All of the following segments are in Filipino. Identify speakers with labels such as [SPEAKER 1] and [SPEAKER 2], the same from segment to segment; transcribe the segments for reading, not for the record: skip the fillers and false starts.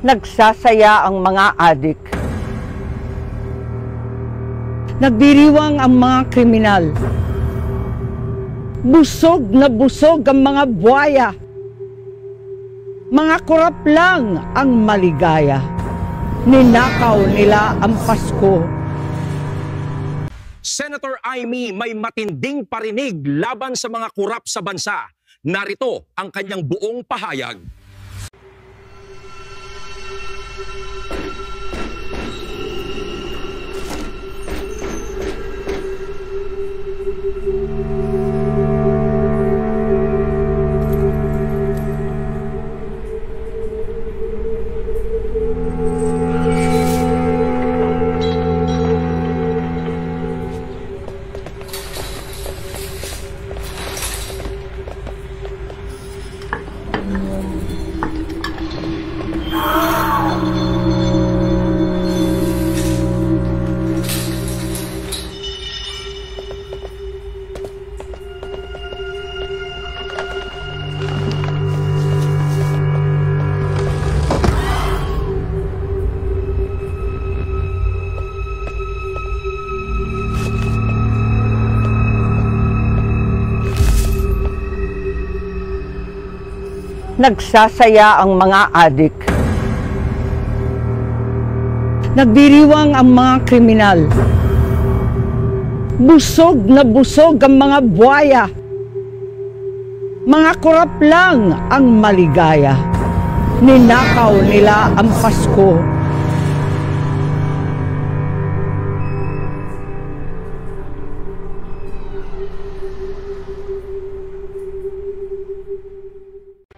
[SPEAKER 1] Nagsasaya ang mga adik. Nagdiriwang ang mga kriminal. Busog na busog ang mga buwaya. Mga kurap lang ang maligaya. Ninakaw nila ang Pasko.
[SPEAKER 2] Senator Amy may matinding parinig laban sa mga kurap sa bansa. Narito ang kanyang buong pahayag.
[SPEAKER 1] Nagsasaya ang mga adik. Nagdiriwang ang mga kriminal. Busog na busog ang mga buwaya. Mga kurap lang ang maligaya. Ninakaw nila ang Pasko.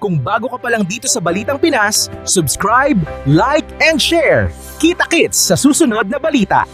[SPEAKER 3] Kung bago ka pa lang dito sa Balitang Pinas, subscribe, like, and share. Kita-kits sa susunod na balita.